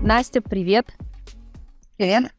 Настя, привет. Привет.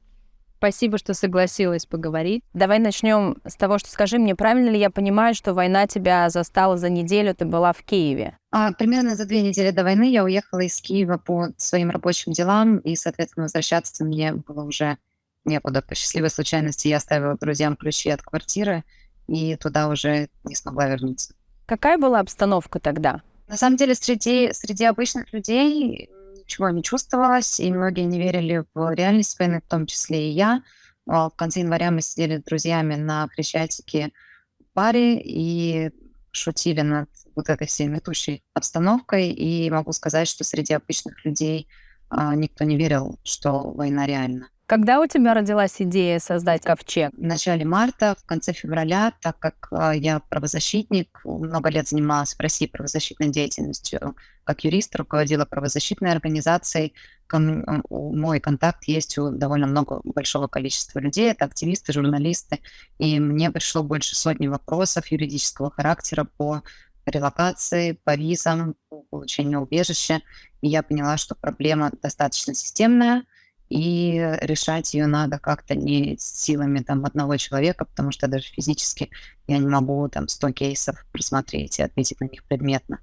Спасибо, что согласилась поговорить. Давай начнем с того, что скажи мне, правильно ли я понимаю, что война тебя застала за неделю, ты была в Киеве? Примерно за 2 недели до войны я уехала из Киева по своим рабочим делам, и, соответственно, возвращаться мне было уже некуда. По счастливой случайности я оставила друзьям ключи от квартиры, и туда уже не смогла вернуться. Какая была обстановка тогда? На самом деле, среди обычных людей ничего не чувствовалось, и многие не верили в реальность войны, в том числе и я. В конце января мы сидели с друзьями на Хрещатике в баре и шутили над вот этой всей гнетущей обстановкой. И могу сказать, что среди обычных людей никто не верил, что война реальна. Когда у тебя родилась идея создать ковчег? В начале марта, в конце февраля, так как я правозащитник, много лет занималась в России правозащитной деятельностью, как юрист, руководила правозащитной организацией. Мой контакт есть у довольно большого количества людей, это активисты, журналисты, и мне пришло больше сотни вопросов юридического характера по релокации, по визам, по получению убежища, и я поняла, что проблема достаточно системная, и решать ее надо как-то не силами одного человека, потому что даже физически я не могу 100 кейсов просмотреть и ответить на них предметно.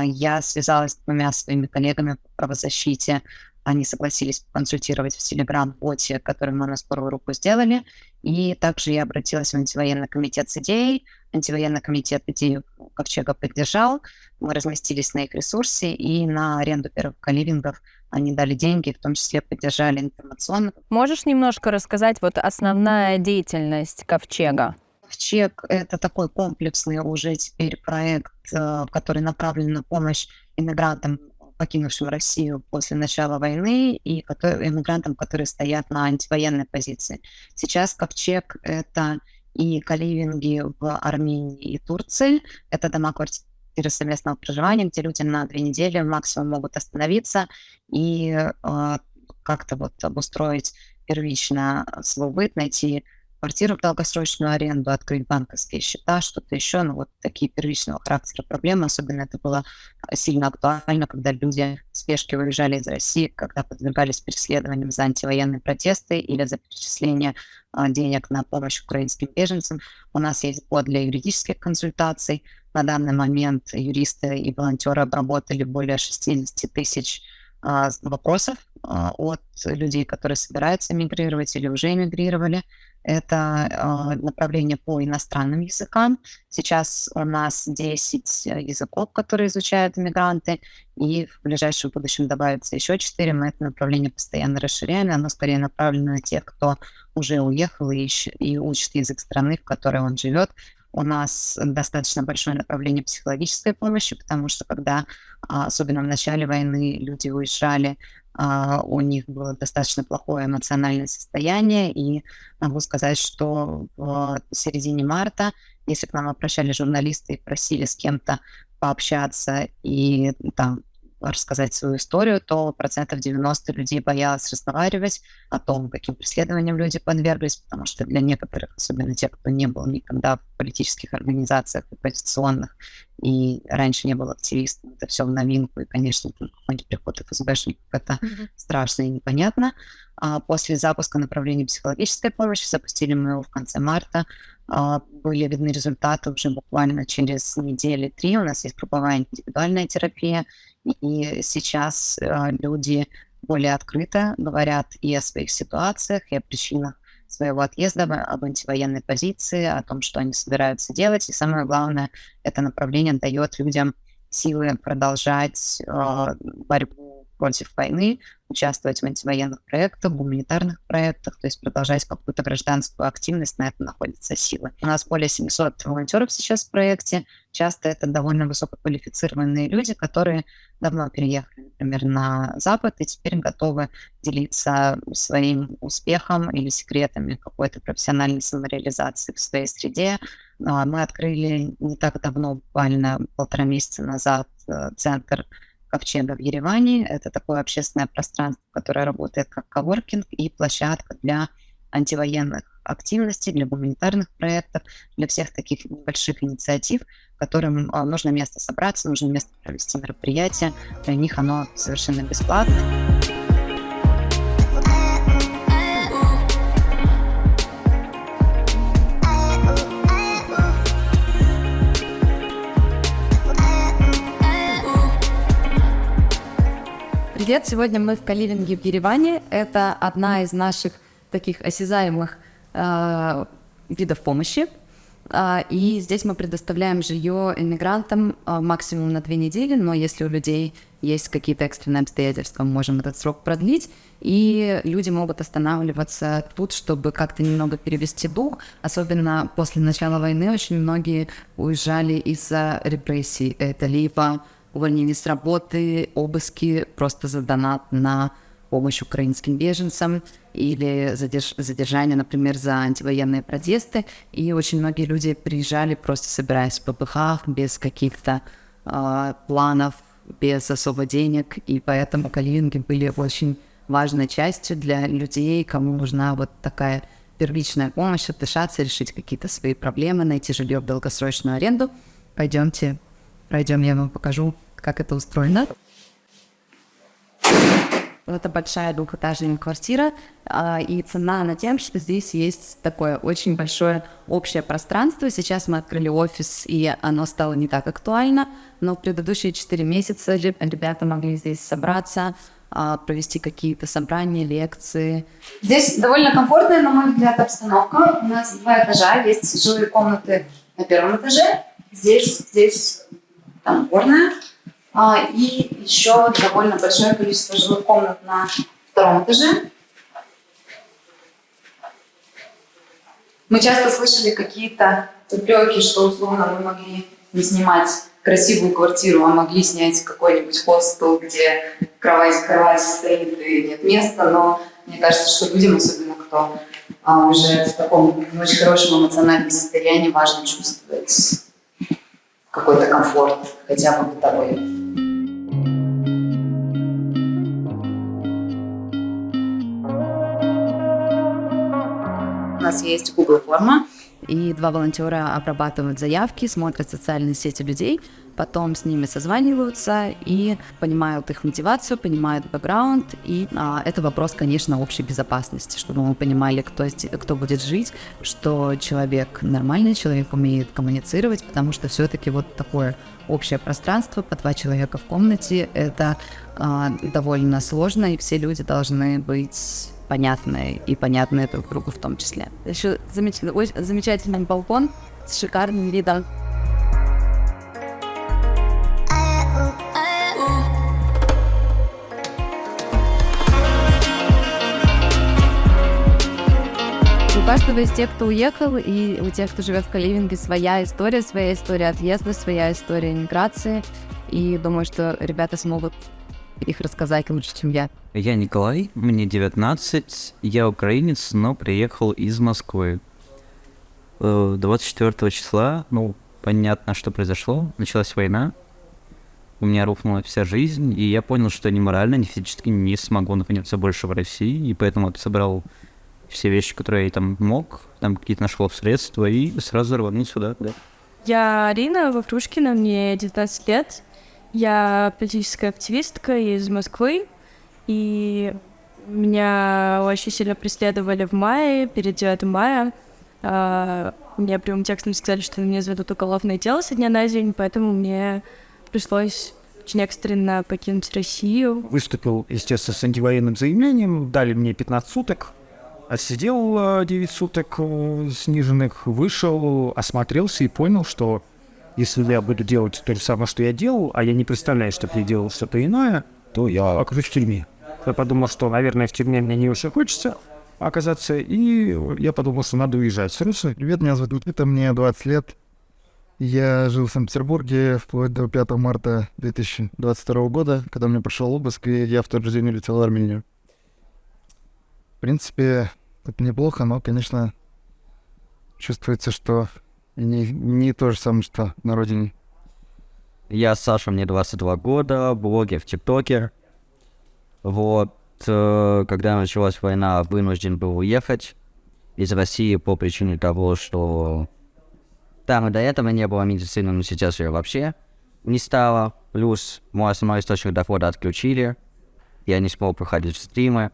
Я связалась с 2 своими коллегами по правозащите. Они согласились консультировать в Telegram-боте, который мы на скорую руку сделали. И также я обратилась в антивоенный комитет с идеей. Антивоенный комитет идею ковчега поддержал. Мы разместились на их ресурсе, и на аренду первых коливингов они дали деньги, в том числе поддержали информационно. Можешь немножко рассказать основная деятельность ковчега? Ковчег — это такой комплексный уже теперь проект, который направлен на помощь иммигрантам, покинувшим Россию после начала войны, и иммигрантам, которые стоят на антивоенной позиции. Сейчас Ковчег — это и коливинги в Армении и Турции, это дома-квартиры совместного проживания, где люди на 2 недели максимум могут остановиться и как-то обустроить первично свой быт, найти квартиру в долгосрочную аренду, открыть банковские счета, что-то еще. Такие первичного характера проблемы. Особенно это было сильно актуально, когда люди в спешке выезжали из России, когда подвергались преследованиям за антивоенные протесты или за перечисление денег на помощь украинским беженцам. У нас есть бот для юридических консультаций. На данный момент юристы и волонтеры обработали более 60 тысяч вопросов от людей, которые собираются эмигрировать или уже эмигрировали. Это направление по иностранным языкам. Сейчас у нас 10 языков, которые изучают иммигранты, и в ближайшем будущем добавится еще 4. Мы это направление постоянно расширяем, оно скорее направлено на тех, кто уже уехал и учит язык страны, в которой он живет. У нас достаточно большое направление психологической помощи, потому что когда, особенно в начале войны, люди уезжали, у них было достаточно плохое эмоциональное состояние, и могу сказать, что в середине марта, если к нам обращались журналисты и просили с кем-то пообщаться и рассказать свою историю, то 90% людей боялось разговаривать о том, каким преследованиям люди подверглись, потому что для некоторых, особенно тех, кто не был никогда в политических организациях оппозиционных и раньше не был активистом, это все в новинку, и, конечно, какой-нибудь приход ФСБшников, это страшно и непонятно. После запуска направления психологической помощи, запустили мы его в конце марта, были видны результаты уже буквально через недели 3. У нас есть групповая индивидуальная терапия, и сейчас люди более открыто говорят и о своих ситуациях, и о причинах своего отъезда, об антивоенной позиции, о том, что они собираются делать. И самое главное, это направление дает людям силы продолжать борьбу против войны, участвовать в антивоенных проектах, гуманитарных проектах, то есть продолжать какую-то гражданскую активность, на это находятся силы. У нас более 700 волонтеров сейчас в проекте. Часто это довольно высококвалифицированные люди, которые давно переехали, например, на Запад и теперь готовы делиться своим успехом или секретами какой-то профессиональной самореализации в своей среде. Мы открыли не так давно, буквально 1,5 месяца назад, центр Ковчега в Ереване. Это такое общественное пространство, которое работает как коворкинг и площадка для антивоенных активностей, для гуманитарных проектов, для всех таких небольших инициатив, которым нужно место собраться, нужно место провести мероприятие. Для них оно совершенно бесплатно. Привет! Сегодня мы в каливинге в Ереване. Это одна из наших таких осязаемых видов помощи. И здесь мы предоставляем жилье иммигрантам максимум на 2 недели, но если у людей есть какие-то экстренные обстоятельства, мы можем этот срок продлить, и люди могут останавливаться тут, чтобы как-то немного перевести дух. Особенно после начала войны очень многие уезжали из-за репрессий. Это либо увольнение с работы, обыски просто за донат на помощь украинским беженцам или задержание, например, за антивоенные протесты. И очень многие люди приезжали, просто собираясь в ППХ, без каких-то планов, без особо денег. И поэтому каливинги были очень важной частью для людей, кому нужна вот такая первичная помощь, отдышаться, решить какие-то свои проблемы, найти жилье в долгосрочную аренду. Пойдемте, пройдем, я вам покажу, как это устроено. Это большая двухэтажная квартира, и цена на тем, что здесь есть такое очень большое общее пространство. Сейчас мы открыли офис, и оно стало не так актуально, но в предыдущие 4 месяца ребята могли здесь собраться, провести какие-то собрания, лекции. Здесь довольно комфортная, на мой взгляд, обстановка. У нас 2 этажа, есть жилые комнаты на 1-м этаже, здесь там уборная. И еще довольно большое количество жилых комнат на 2-м этаже. Мы часто слышали какие-то упреки, что условно мы могли не снимать красивую квартиру, а могли снять какой-нибудь хостел, где кровать стоит и нет места. Но мне кажется, что людям, особенно кто уже в таком не очень хорошем эмоциональном состоянии, важно чувствовать какой-то комфорт, хотя бы бытовой. У нас есть Google форма, и 2 волонтера обрабатывают заявки, смотрят социальные сети людей, потом с ними созваниваются и понимают их мотивацию, понимают бэкграунд. И это вопрос, конечно, общей безопасности, чтобы мы понимали, кто будет жить, что человек нормальный, человек умеет коммуницировать, потому что все-таки вот такое общее пространство по 2 человека в комнате — это довольно сложно, и все люди должны быть понятные и понятные друг другу в том числе. Еще замечательный балкон с шикарным видом. У каждого из тех, кто уехал, и у тех, кто живет в каливинге, своя история отъезда, своя история миграции. И думаю, что ребята смогут их рассказать лучше, чем я. Я Николай, мне 19, я украинец, но приехал из Москвы. 24 числа, понятно, что произошло, началась война, у меня рухнула вся жизнь, и я понял, что ни морально, ни физически не смогу находиться больше в России, и поэтому собрал все вещи, которые я там мог, там какие-то нашел средства, и сразу рванул сюда, да. Я Арина Вафрушкина, мне 19 лет. Я политическая активистка из Москвы, и меня очень сильно преследовали в мае, перед 9 мая. Мне прямым текстом сказали, что на меня заведут уголовное дело со дня на день, поэтому мне пришлось очень экстренно покинуть Россию. Выступил, естественно, с антивоенным заявлением, дали мне 15 суток, отсидел 9 суток сниженных, вышел, осмотрелся и понял, что если я буду делать то же самое, что я делал, а я не представляю, что я делал что-то иное, то я окажусь в тюрьме. Я подумал, что, наверное, в тюрьме мне не очень хочется оказаться, и я подумал, что надо уезжать срочно. Привет, меня зовут Никита, мне 20 лет. Я жил в Санкт-Петербурге вплоть до 5 марта 2022 года, когда мне прошел обыск, и я в тот же день улетел в Армению. В принципе, это неплохо, но, конечно, чувствуется, что не то же самое, что на родине. Я Саша, мне 22 года, блогер в ТикТоке. Когда началась война, вынужден был уехать из России по причине того, что там и до этого не было медицины, но сейчас ее вообще не стало. Плюс мой основной источник дохода отключили. Я не смог проходить стримы,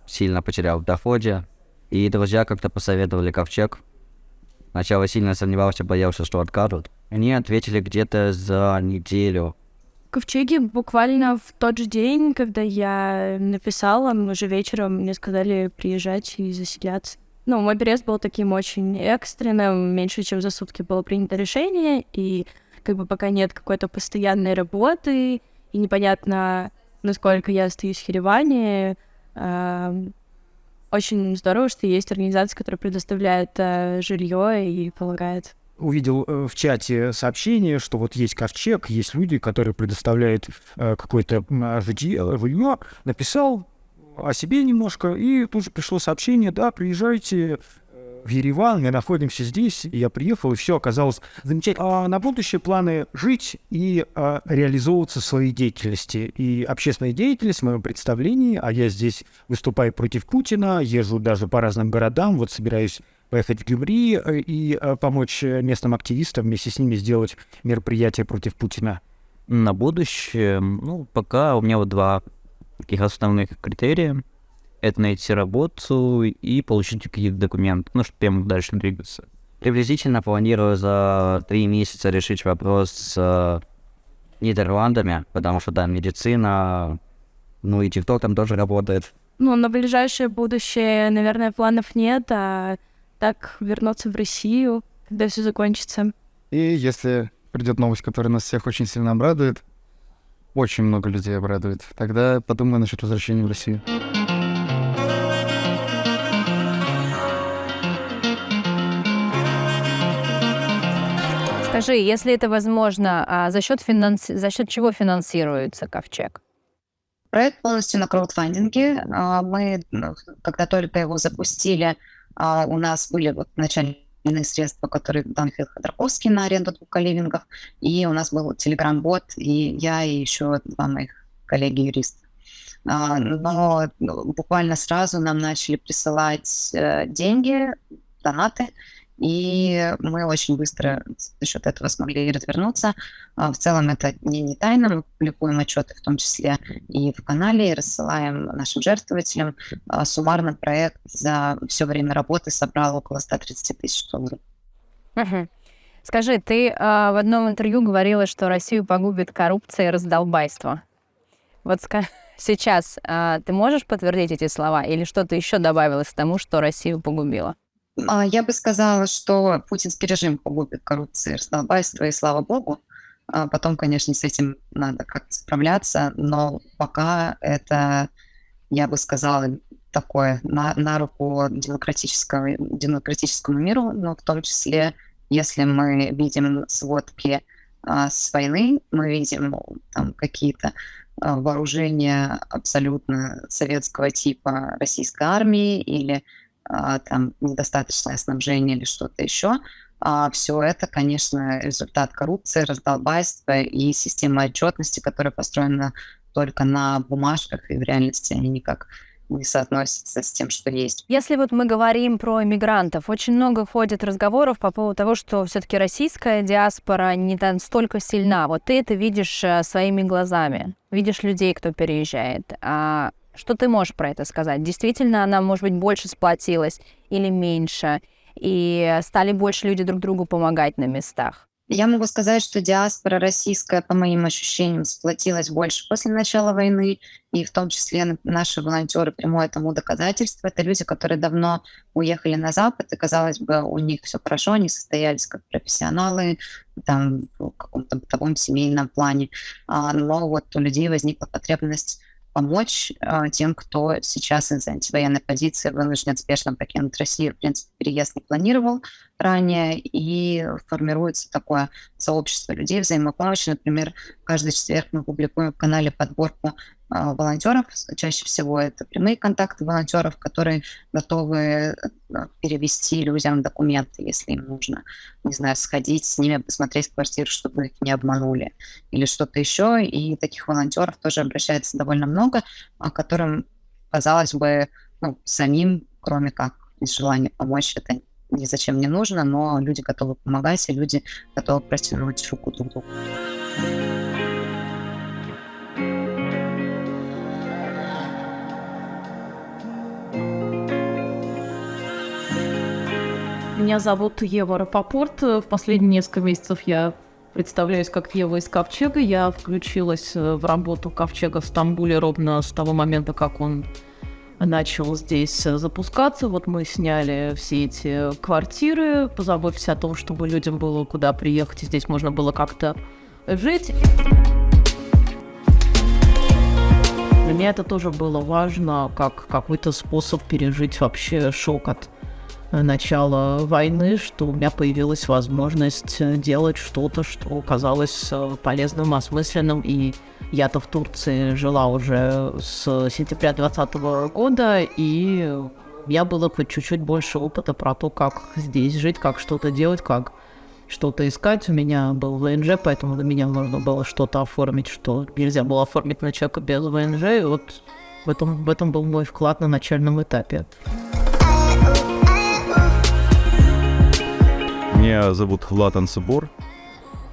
сильно потерял в доходе. И друзья как-то посоветовали ковчег. Сначала сильно сомневался, боялся, что откажут. Они ответили где-то за неделю Ковчеге буквально в тот же день, когда я написала, уже вечером мне сказали приезжать и заселяться. Ну, мой переезд был таким очень экстренным, меньше чем за сутки было принято решение, и как бы пока нет какой-то постоянной работы, и непонятно, насколько я остаюсь в Ереване, очень здорово, что есть организация, которая предоставляет жилье и помогает. Увидел в чате сообщение, что вот есть ковчег, есть люди, которые предоставляют какое-то жилье, написал о себе немножко, и тут же пришло сообщение: да, приезжайте в Ереван, мы находимся здесь, и я приехал, и все оказалось замечательно. А на будущее планы жить и реализовываться в своей деятельности. И общественная деятельность в моем представлении, а я здесь выступаю против Путина, езжу даже по разным городам, вот собираюсь поехать в Гюмри и помочь местным активистам вместе с ними сделать мероприятие против Путина. На будущее, ну, пока у меня вот два таких основных критерия. Это найти работу и получить какие-то документы, ну, чтобы я мог дальше двигаться. Приблизительно планирую за 3 месяца решить вопрос с Нидерландами, потому что там медицина, ну и TikTok там тоже работает. Ну, на ближайшее будущее, наверное, планов нет, а так вернуться в Россию, когда все закончится. И если придет новость, которая нас всех очень сильно обрадует, очень много людей обрадует, тогда подумаю насчет возвращения в Россию. Скажи, если это возможно, за счет чего финансируется Ковчег? Проект полностью на краудфандинге. Мы, когда только его запустили, у нас были вот начальные средства, которые дал Михаил Ходорковский на аренду 2 коливингов, и у нас был телеграм-бот, и я, и еще 2 моих коллеги-юриста. Но буквально сразу нам начали присылать деньги, донаты, и мы очень быстро за счет этого смогли развернуться. В целом это не тайна, мы публикуем отчеты в том числе и в канале, и рассылаем нашим жертвователям. Суммарно проект за все время работы собрал около 130 тысяч долларов. Угу. Скажи, ты в одном интервью говорила, что Россию погубит коррупция и раздолбайство. Вот сейчас ты можешь подтвердить эти слова или что-то еще добавилось к тому, что Россию погубило? Я бы сказала, что путинский режим погубит коррупцию и раздолбайство, и слава богу. Потом, конечно, с этим надо как-то справляться, но пока это, я бы сказала, такое на руку демократическому миру, но в том числе, если мы видим сводки с войны, мы видим там какие-то вооружения абсолютно советского типа российской армии или там недостаточное снабжение или что-то еще. Все это, конечно, результат коррупции, раздолбайства и системы отчетности, которая построена только на бумажках, и в реальности они никак не соотносятся с тем, что есть. Если вот мы говорим про иммигрантов, очень много ходит разговоров по поводу того, что все-таки российская диаспора не настолько сильна. Вот ты это видишь своими глазами, видишь людей, кто переезжает. Что ты можешь про это сказать? Действительно, она, может быть, больше сплотилась или меньше? И стали больше люди друг другу помогать на местах? Я могу сказать, что диаспора российская, по моим ощущениям, сплотилась больше после начала войны, и в том числе наши волонтеры прямое тому доказательство. Это люди, которые давно уехали на Запад, и, казалось бы, у них все хорошо, они состоялись как профессионалы там, в каком-то бытовом семейном плане. Но вот у людей возникла потребность помочь тем, кто сейчас из-за антивоенной позиции вынужден спешно покинуть Россию. В принципе, переезд не планировал ранее, и формируется такое сообщество людей взаимопомощи. Например, каждый четверг мы публикуем в канале подборку волонтеров. Чаще всего это прямые контакты волонтеров, которые готовы перевести людям документы, если им нужно, не знаю, сходить с ними, посмотреть квартиру, чтобы их не обманули, или что-то еще. И таких волонтеров тоже обращается довольно много, которым, казалось бы, самим, кроме как из желания помочь, это ни зачем не нужно, но люди готовы помогать, и люди готовы протянуть руку друг другу. Меня зовут Ева Рапопорт. В последние несколько месяцев я Представляюсь как Ева из Ковчега. Я включилась в работу Ковчега в Стамбуле ровно с того момента, как он начал здесь запускаться. Вот мы сняли все эти квартиры, позаботились о том, чтобы людям было куда приехать, и здесь можно было как-то жить. Для меня это тоже было важно, как какой-то способ пережить вообще шок от начала войны, что у меня появилась возможность делать что-то, что казалось полезным, осмысленным. И я-то в Турции жила уже с сентября 2020 года, и у меня было хоть чуть-чуть больше опыта про то, как здесь жить, как что-то делать, как что-то искать. У меня был ВНЖ, поэтому для меня нужно было что-то оформить, что нельзя было оформить на человека без ВНЖ. И вот в этом был мой вклад на начальном этапе. Меня зовут Влад Собор,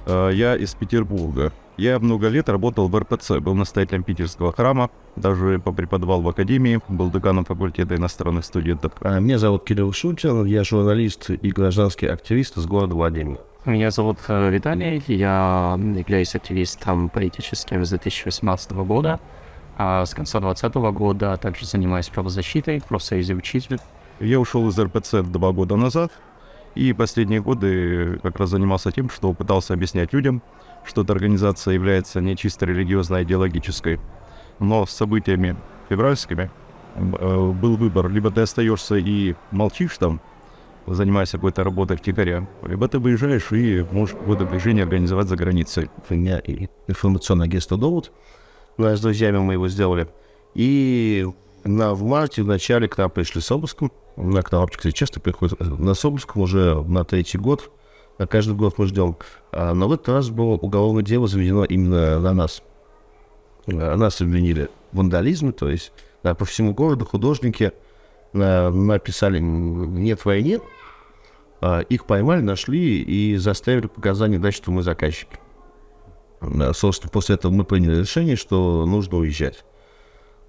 я из Петербурга. Я много лет работал в РПЦ, был настоятелем питерского храма, даже попреподавал в академии, был деканом факультета иностранных студентов. Меня зовут Кирилл Шутин, я журналист и гражданский активист из города Владимир. Меня зовут Виталий, я являюсь активистом политическим с 2018 года, а с конца 2020 года также занимаюсь правозащитой в профсоюзе учителей. Я ушел из РПЦ 2 года назад. И последние годы как раз занимался тем, что пытался объяснять людям, что эта организация является не чисто религиозно-идеологической, но с событиями февральскими был выбор: либо ты остаешься и молчишь там, занимаясь какой-то работой втихаря, либо ты выезжаешь и можешь какое-то движение организовать за границей. У меня и информационное агентство «Довод», с друзьями мы его сделали. И в марте, в начале к нам пришли с обыском. К нам, кстати, часто приходят с обыском уже на 3-й год. На каждый год мы ждем. Но в этот раз было уголовное дело заведено именно на нас. Нас обвинили в вандализме, то есть по всему городу художники написали «нет войне». Их поймали, нашли и заставили показания дать, что мы заказчики. Собственно, после этого мы приняли решение, что нужно уезжать.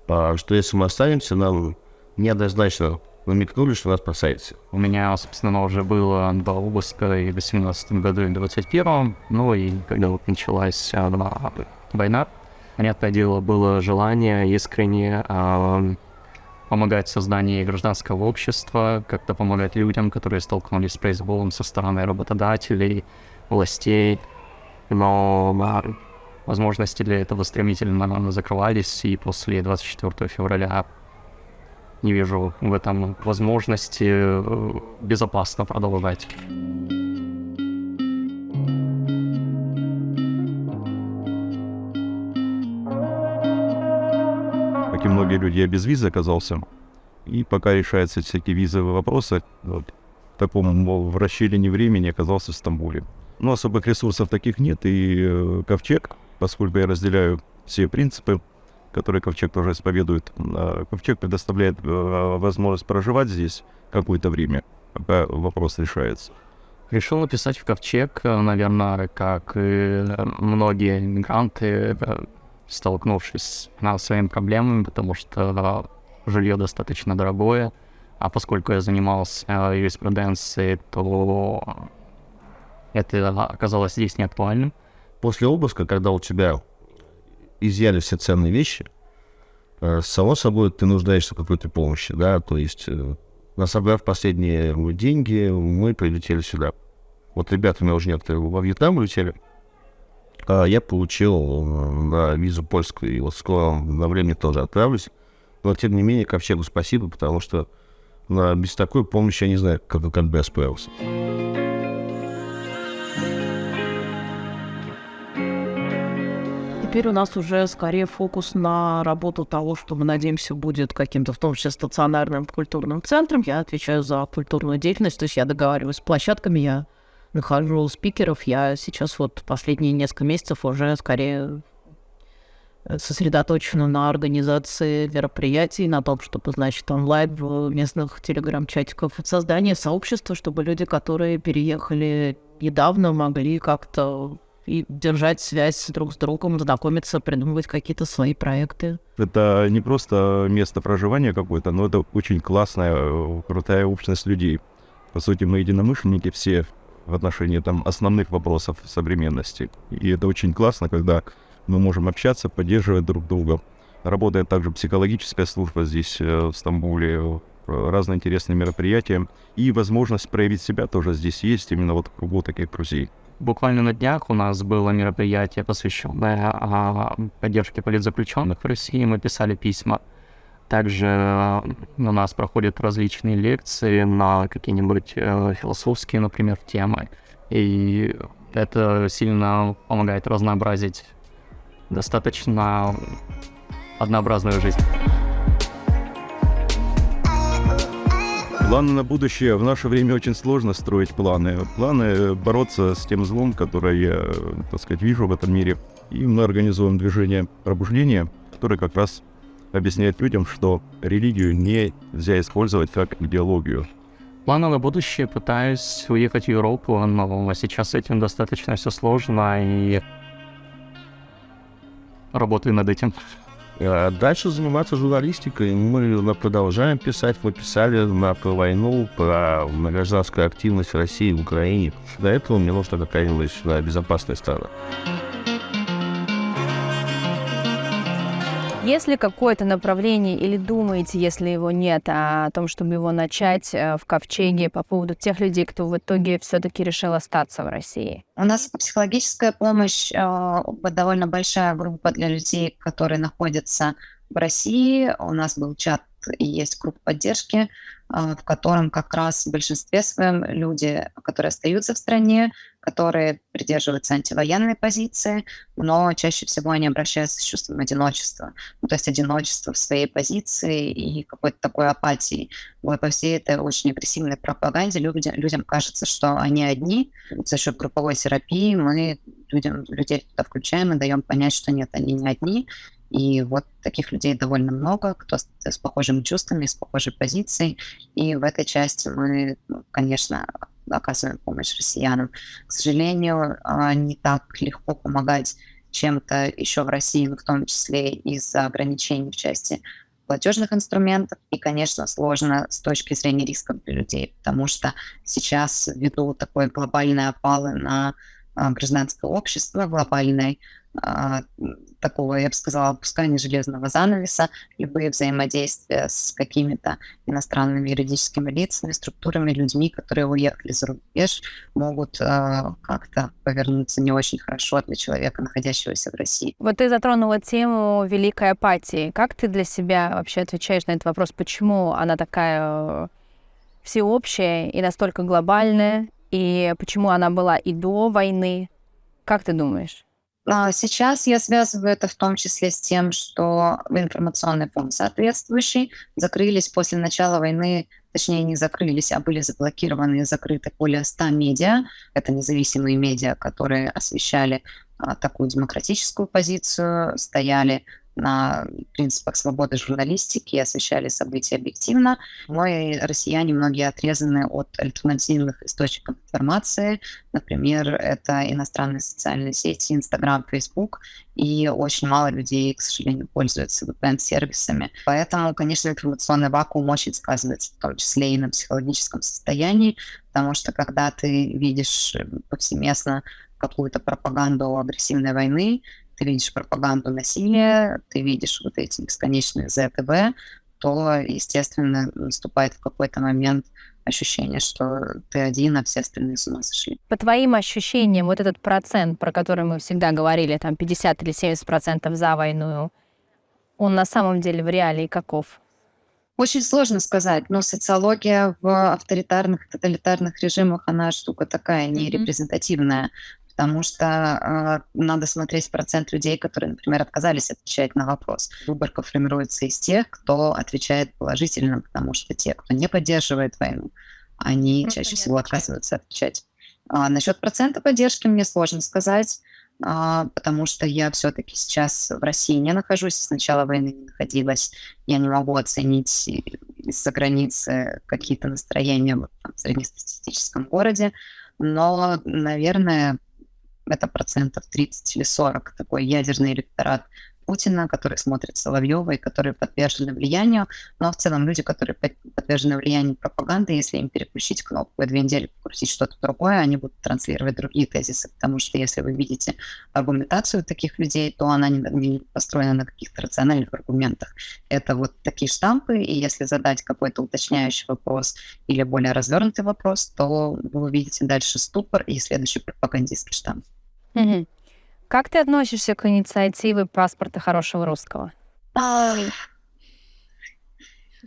Что если мы останемся, нам неоднозначно намекнули, что нас бросаете. У меня, собственно, уже было 2 обыска и в 2018 году, и в 2021. Ну и когда вот началась война, понятное дело, было желание искренне помогать в создании гражданского общества, как-то помогать людям, которые столкнулись с произволом со стороны работодателей, властей. Но возможности для этого стремительно закрывались, и после 24 февраля не вижу в этом возможности безопасно продолжать. Как и многие люди, я без визы оказался. И пока решаются всякие визовые вопросы, в таком вращении времени оказался в Стамбуле. Но особых ресурсов таких нет, и Ковчег, поскольку я разделяю все принципы, которые Ковчег тоже исповедует, Ковчег предоставляет возможность проживать здесь какое-то время, пока вопрос решается. Решил написать в Ковчег, наверное, как и многие иммигранты, столкнувшись с финансовыми проблемами, потому что жилье достаточно дорогое, а поскольку я занимался юриспруденцией, то это оказалось здесь не актуальным. После обыска, когда у тебя изъяли все ценные вещи, само собой ты нуждаешься в какой-то помощи, да, то есть насобрав последние деньги, мы прилетели сюда. Вот ребята у меня уже некоторые во Вьетнам улетели, а я получил визу польскую, и вот скоро на время тоже отправлюсь. Но тем не менее Ковчегу спасибо, потому что без такой помощи я не знаю, как бы я справился. Теперь у нас уже скорее фокус на работу того, что мы надеемся будет каким-то, в том числе, стационарным культурным центром. Я отвечаю за культурную деятельность, то есть я договариваюсь с площадками, я нахожу спикеров. Я сейчас вот последние несколько месяцев уже скорее сосредоточена на организации мероприятий, на том, чтобы, значит, онлайн в местных телеграм-чатиках, создание сообщества, чтобы люди, которые переехали недавно, могли как-то и держать связь друг с другом, знакомиться, придумывать какие-то свои проекты. Это не просто место проживания какое-то, но это очень классная, крутая общность людей. По сути, мы единомышленники все, в отношении там основных вопросов современности. И это очень классно, когда мы можем общаться, поддерживать друг друга. Работает также психологическая служба здесь, в Стамбуле, разные интересные мероприятия. И возможность проявить себя тоже здесь есть, именно вот в кругу таких друзей. Буквально на днях у нас было мероприятие, посвященное поддержке политзаключенных в России. Мы писали письма. Также у нас проходят различные лекции на какие-нибудь философские, например, темы. И это сильно помогает разнообразить достаточно однообразную жизнь. Планы на будущее. В наше время очень сложно строить планы. Планы бороться с тем злом, которое я, так сказать, вижу в этом мире. И мы организуем движение пробуждения, которое как раз объясняет людям, что религию нельзя использовать как идеологию. Планы на будущее. Пытаюсь уехать в Европу, но сейчас с этим достаточно все сложно, и работаю над этим. Дальше заниматься журналистикой. Мы продолжаем писать. Мы писали про войну, про гражданскую активность в России и в Украине. Для этого мне нужна какая-нибудь безопасная страна. Есть ли какое-то направление или думаете, если его нет, о том, чтобы его начать в Ковчеге по поводу тех людей, кто в итоге все-таки решил остаться в России? У нас психологическая помощь, довольно большая группа для людей, которые находятся в России. У нас был чат и есть группа поддержки, в котором как раз в большинстве своем люди, которые остаются в стране, которые придерживаются антивоенной позиции, но чаще всего они обращаются с чувством одиночества. Ну, то есть одиночество в своей позиции и какой-то такой апатии. Вот по всей этой очень агрессивной пропаганде людям кажется, что они одни. За счет групповой терапии мы людей туда включаем и даем понять, что нет, они не одни. И вот таких людей довольно много, кто с похожими чувствами, с похожей позицией. И в этой части мы, конечно, оказываем помощь россиянам. К сожалению, не так легко помогать чем-то еще в России, в том числе из-за ограничений в части платежных инструментов. И, конечно, сложно с точки зрения рисков для людей, потому что сейчас ввиду такой глобальной опалы на гражданское общество, глобальной такого, я бы сказала, опускания железного занавеса, любые взаимодействия с какими-то иностранными юридическими лицами, структурами, людьми, которые уехали за рубеж, могут как-то повернуться не очень хорошо для человека, находящегося в России. Вот ты затронула тему великой апатии. Как ты для себя вообще отвечаешь на этот вопрос? Почему она такая всеобщая и настолько глобальная? И почему она была и до войны? Как ты думаешь? Сейчас я связываю это в том числе с тем, что информационный фон соответствующий. Закрылись после начала войны, точнее не закрылись, а были заблокированы и закрыты более 100 медиа. Это независимые медиа, которые освещали такую демократическую позицию, стояли на принципах свободы журналистики и освещали события объективно. Но и россияне многие отрезаны от альтернативных источников информации. Например, это иностранные социальные сети, Инстаграм, Фейсбук. И очень мало людей, к сожалению, пользуются VPN-сервисами. Поэтому, конечно, информационный вакуум очень сказывается, в том числе и на психологическом состоянии, потому что когда ты видишь повсеместно какую-то пропаганду агрессивной войны, ты видишь пропаганду насилия, ты видишь вот эти бесконечные ЗТВ, то, естественно, наступает в какой-то момент ощущение, что ты один, а все остальные с ума сошли. По твоим ощущениям, вот этот процент, про который мы всегда говорили, там 50 или 70% за войну, он на самом деле в реалии каков? Очень сложно сказать, но социология в авторитарных, тоталитарных режимах, она штука такая, нерепрезентативная. Потому что надо смотреть процент людей, которые, например, отказались отвечать на вопрос. Выборка формируется из тех, кто отвечает положительно, потому что те, кто не поддерживает войну, они чаще всего отказываются отвечать. Насчет процента поддержки мне сложно сказать, потому что я все-таки сейчас в России не нахожусь, с начала войны не находилась. Я не могу оценить из-за границы какие-то настроения в среднестатистическом городе, но, наверное, это процентов 30 или 40, такой ядерный электорат Путина, которые смотрят Соловьева и которые подвержены влиянию. Но в целом люди, которые подвержены влиянию пропаганды, если им переключить кнопку и 2 недели покрутить что-то другое, они будут транслировать другие тезисы. Потому что если вы видите аргументацию таких людей, то она не построена на каких-то рациональных аргументах. Это вот такие штампы, и если задать какой-то уточняющий вопрос или более развернутый вопрос, то вы увидите дальше ступор и следующий пропагандистский штамп. Мгм. Как ты относишься к инициативе паспорта хорошего русского?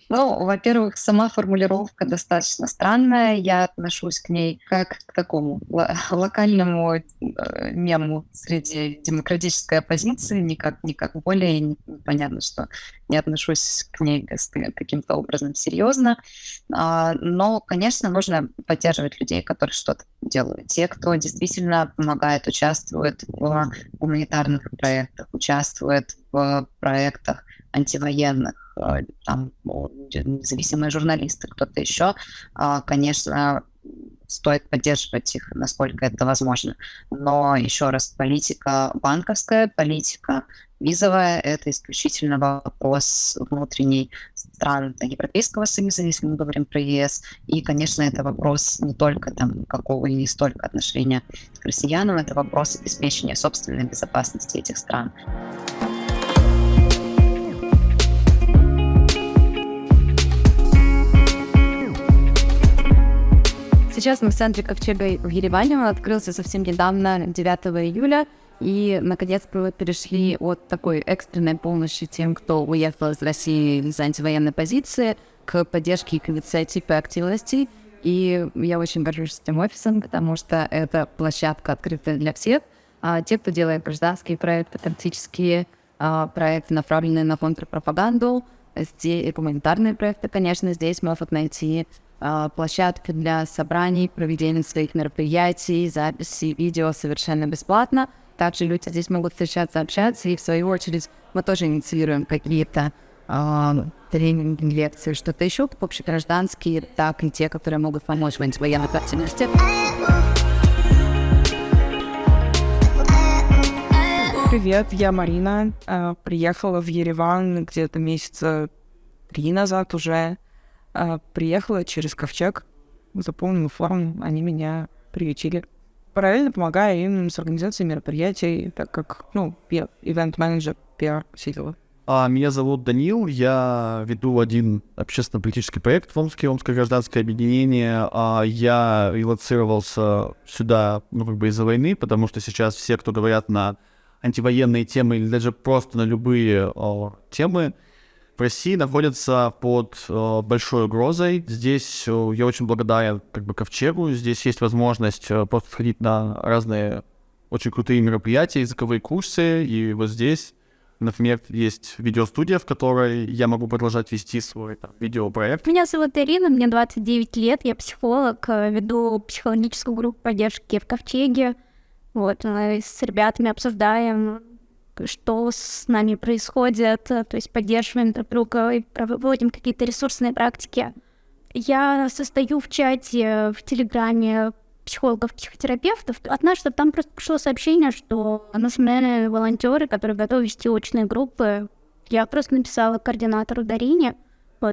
Ну, во-первых, сама формулировка достаточно странная. Я отношусь к ней как к такому локальному мему среди демократической оппозиции, никак более. И понятно, что не отношусь к ней каким-то образом серьезно. Но, конечно, нужно поддерживать людей, которые что-то делают. Те, кто действительно помогает, участвует в гуманитарных проектах, участвует в проектах антивоенных, там, независимые журналисты, кто-то еще, конечно, стоит поддерживать их, насколько это возможно. Но, еще раз, политика банковская, политика визовая — это исключительно вопрос внутренний стран Европейского Союза, если мы говорим про ЕС. И, конечно, это вопрос не только там какого и не столько отношения к россиянам, это вопрос обеспечения собственной безопасности этих стран. Сейчас мы в центре Ковчега в Ереване. Он открылся совсем недавно, 9 июля. И, наконец, мы перешли от такой экстренной помощи тем, кто уехал из России из-за антивоенной позиции, к поддержке их инициатив и активностей. И я очень горжусь этим офисом, потому что это площадка открытая для всех. Те, кто делает гражданские проекты, политические проекты, направленные на контрпропаганду, здесь, гуманитарные проекты, конечно, здесь могут найти площадки для собраний, проведения своих мероприятий, записи, видео совершенно бесплатно. Также люди здесь могут встречаться, общаться, и в свою очередь мы тоже инициируем какие-то тренинги, лекции, что-то еще, как общегражданские, так и те, которые могут помочь в антивоенной активности. Привет, я Марина. Приехала в Ереван где-то месяца 3 назад уже. Приехала через Ковчег, заполнила форму, они меня приютили. Параллельно помогаю им с организацией мероприятий, так как, я ивент-менеджер, пиар, все дела. Меня зовут Данил, я веду один общественно-политический проект в Омске, Омское гражданское объединение. Я релоцировался сюда, из-за войны, потому что сейчас все, кто говорят на антивоенные темы или даже просто на любые темы, в России находятся под большой угрозой. Здесь я очень благодарен Ковчегу. Здесь есть возможность просто сходить на разные очень крутые мероприятия, языковые курсы. И вот здесь, например, есть видеостудия, в которой я могу продолжать вести свой видеопроект. Меня зовут Ирина, мне 29 лет, я психолог, веду психологическую группу поддержки в Ковчеге. Мы с ребятами обсуждаем, что с нами происходит, то есть поддерживаем друг друга и проводим какие-то ресурсные практики. Я состою в чате в Телеграме психологов-психотерапевтов. Однажды там просто пришло сообщение, что нужны волонтеры, которые готовы вести очные группы. Я просто написала координатору Дарине,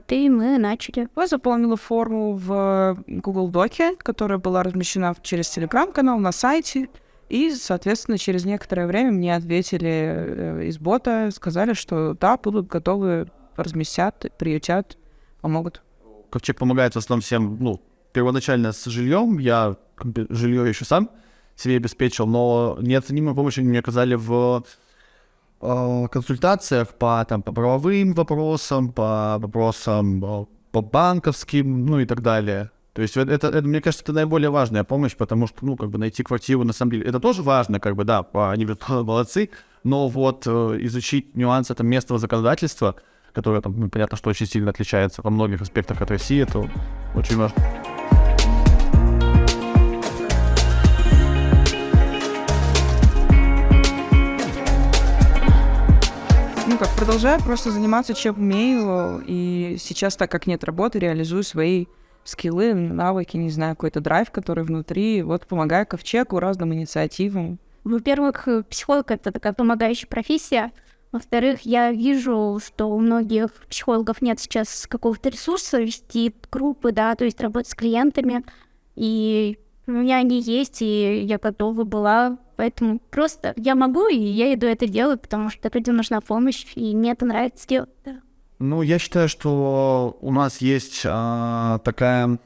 и мы начали. Я заполнила форму в Google Доке, которая была размещена через Телеграм-канал на сайте. И, соответственно, через некоторое время мне ответили из бота, сказали, что да, будут готовы, разместят, приютят, помогут. Ковчег помогает в основном всем, первоначально с жильем. Я жилье еще сам себе обеспечил, но неоценимую помощь они мне оказали в консультациях по правовым вопросам, по вопросам по банковским, и так далее. То есть это, мне кажется, это наиболее важная помощь, потому что, найти квартиру, на самом деле, это тоже важно, они молодцы, но изучить нюансы местного законодательства, которое, понятно, что очень сильно отличается во многих аспектах от России, это очень важно. Продолжаю просто заниматься, чем умею, и сейчас, так как нет работы, реализую свои скиллы, навыки, не знаю, какой-то драйв, который внутри, помогаю Ковчегу разным инициативам. Во-первых, психолог — это такая помогающая профессия. Во-вторых, я вижу, что у многих психологов нет сейчас какого-то ресурса вести группы, да, то есть работать с клиентами. И у меня они есть, и я готова была. Поэтому просто я могу, и я иду это делать, потому что людям нужна помощь, и мне это нравится делать. Да. Ну, я считаю, что у нас есть такая,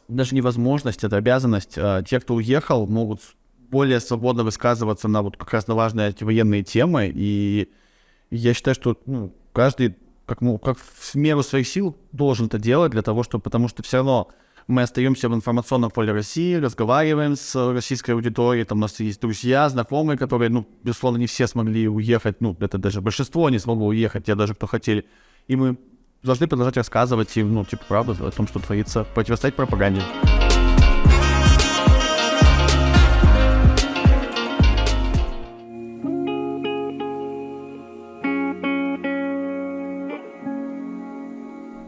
даже не возможность, это обязанность. Те, кто уехал, могут более свободно высказываться на вот как раз на важные антивоенные темы. И я считаю, что каждый как в меру своих сил должен это делать для того, чтобы, потому что все равно мы остаемся в информационном поле России, разговариваем с российской аудиторией, там у нас есть друзья, знакомые, которые, безусловно, не все смогли уехать, это даже большинство не смогло уехать, те даже, кто хотели. И мы должны продолжать рассказывать им, правду о том, что творится, противостоять пропаганде.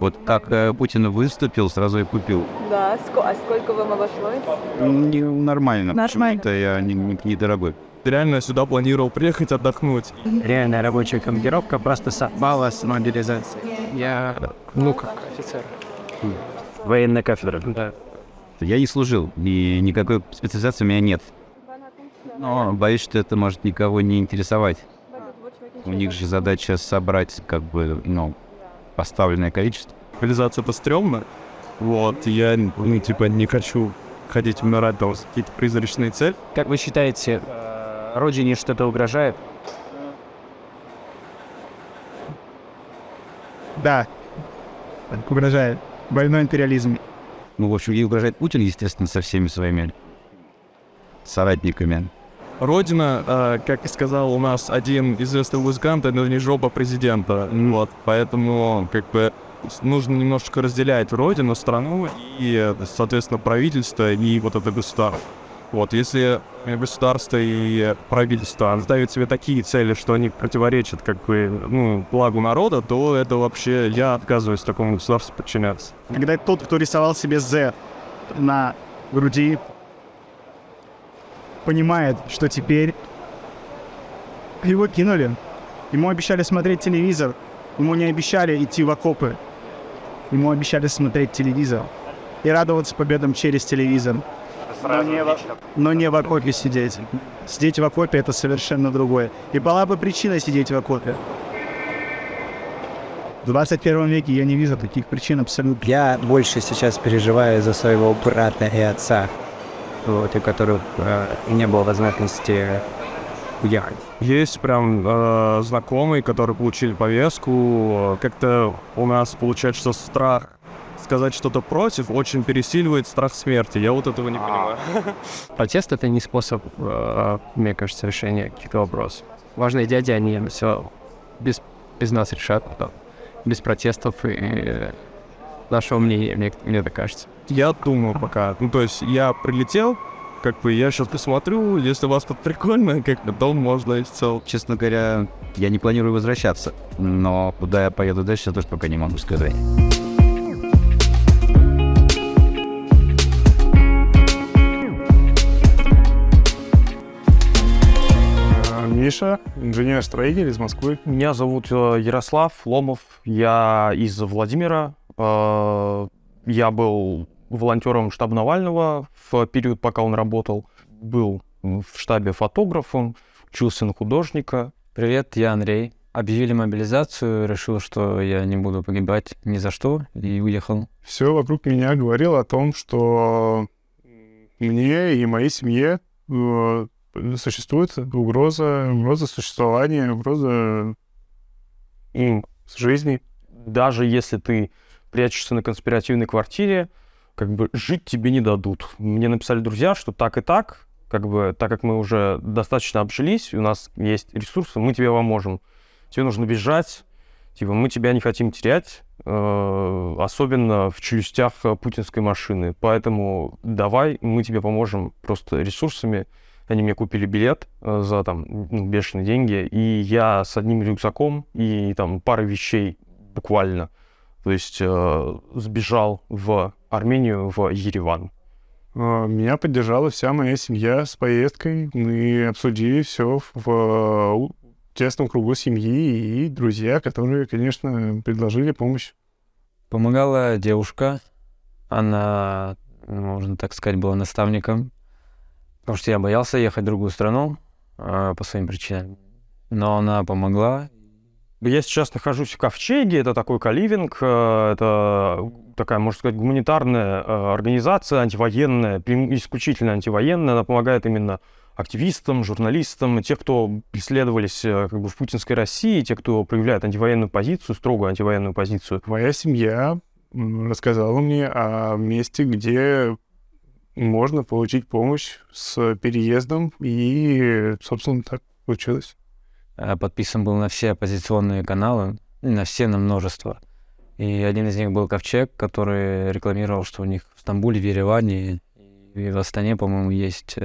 Вот так Путин выступил, сразу и купил. Да, а сколько вам обошлось? Нормально. Нормально. Это я недорогой. Реально сюда планировал приехать отдохнуть. Реальная рабочая командировка просто совпала с мобилизацией. Я, как офицер. Военная кафедра. Да. Я не служил, и никакой специализации у меня нет. Но боюсь, что это может никого не интересовать. У них же задача собрать, поставленное количество. Мобилизация-то стрёмно. Вот, я, не хочу ходить умирать, там, какие-то призрачные цели. Как вы считаете, Родине что-то угрожает? Да, угрожает. Больной империализм. В общем, ей угрожает Путин, естественно, со всеми своими соратниками. Родина, как и сказал у нас один известный музыкант, это не жопа президента. Вот, поэтому, нужно немножечко разделять родину, страну и, соответственно, правительство и вот это государство. Вот, если государство и правительство ставят себе такие цели, что они противоречат, благу народа, то это вообще, я отказываюсь такому государству подчиняться. Когда тот, кто рисовал себе «З» на груди, понимает, что теперь его кинули, ему обещали смотреть телевизор, ему не обещали идти в окопы, ему обещали смотреть телевизор и радоваться победам через телевизор. Но не в окопе сидеть. Сидеть в окопе — это совершенно другое. И была бы причина сидеть в окопе. В 21 веке я не вижу таких причин абсолютно. Я больше сейчас переживаю за своего брата и отца, у которых не было возможности уехать. Есть прям знакомые, которые получили повестку. Как-то у нас получается, что страх сказать что-то против очень пересиливает страх смерти. Я вот этого не понимаю. Протест — это не способ, мне кажется, решения каких-то вопросов. Важные дяди, они все без нас решат, без протестов и нашего мнения, мне так кажется. Я думаю пока. То есть я прилетел, я сейчас посмотрю, если у вас тут прикольно, дом можно и в целом. Честно говоря, я не планирую возвращаться, но куда я поеду дальше, я тоже пока не могу сказать. Миша, инженер-строитель из Москвы. Меня зовут Ярослав Ломов, я из Владимира. Я был волонтером штаба Навального в период, пока он работал. Был в штабе фотографом, учился на художника. Привет, я Андрей. Объявили мобилизацию, решил, что я не буду погибать ни за что, и уехал. Все вокруг меня говорило о том, что мне и моей семье существует угроза существования, угроза жизни. Даже если ты прячешься на конспиративной квартире, жить тебе не дадут. Мне написали друзья, что так и так, так как мы уже достаточно обжились, у нас есть ресурсы, мы тебе поможем. Тебе нужно бежать, мы тебя не хотим терять, особенно в челюстях путинской машины. Поэтому давай, мы тебе поможем просто ресурсами. Они мне купили билет за бешеные деньги, и я с одним рюкзаком и парой вещей буквально, то есть сбежал в Армению, в Ереван. Меня поддержала вся моя семья с поездкой. Мы обсудили все в тесном кругу семьи и друзья, которые, конечно, предложили помощь. Помогала девушка. Она, можно так сказать, была наставником. Потому что я боялся ехать в другую страну по своим причинам. Но она помогла. Я сейчас нахожусь в Ковчеге, это такой коливинг, это такая, можно сказать, гуманитарная организация, антивоенная, исключительно антивоенная. Она помогает именно активистам, журналистам, тех, кто преследовались как бы в путинской России, те, кто проявляет антивоенную позицию, строгую антивоенную позицию. Твоя семья рассказала мне о месте, где можно получить помощь с переездом, и, собственно, так получилось. Подписан был на все оппозиционные каналы, на все, на множество. И один из них был Ковчег, который рекламировал, что у них в Стамбуле, в Ереване и в Астане, по-моему, есть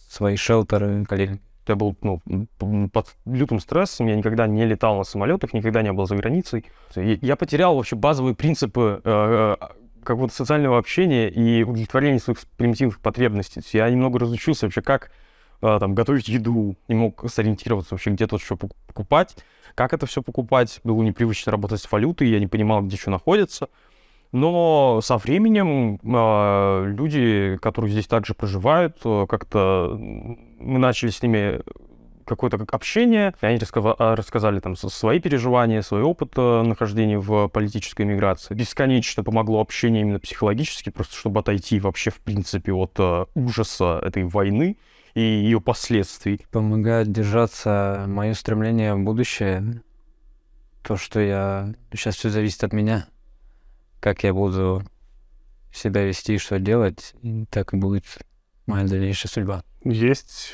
свои шелтеры, коллеги. Я был под лютым стрессом, я никогда не летал на самолетах, никогда не был за границей. Я потерял вообще базовые принципы какого-то социального общения и удовлетворения своих примитивных потребностей. Я немного разучился вообще, как там готовить еду, не мог сориентироваться вообще, где тут что покупать, как это все покупать. Было непривычно работать с валютой, я не понимал, где что находится. Но со временем люди, которые здесь также проживают, как-то мы начали с ними какое-то общение, и они рассказали там свои переживания, свой опыт нахождения в политической миграции. Бесконечно помогло общение именно психологически, просто чтобы отойти вообще, в принципе, от ужаса этой войны и ее последствий. Помогает держаться мое стремление в будущее. То, что сейчас все зависит от меня. Как я буду себя вести, что делать, так и будет моя дальнейшая судьба. Есть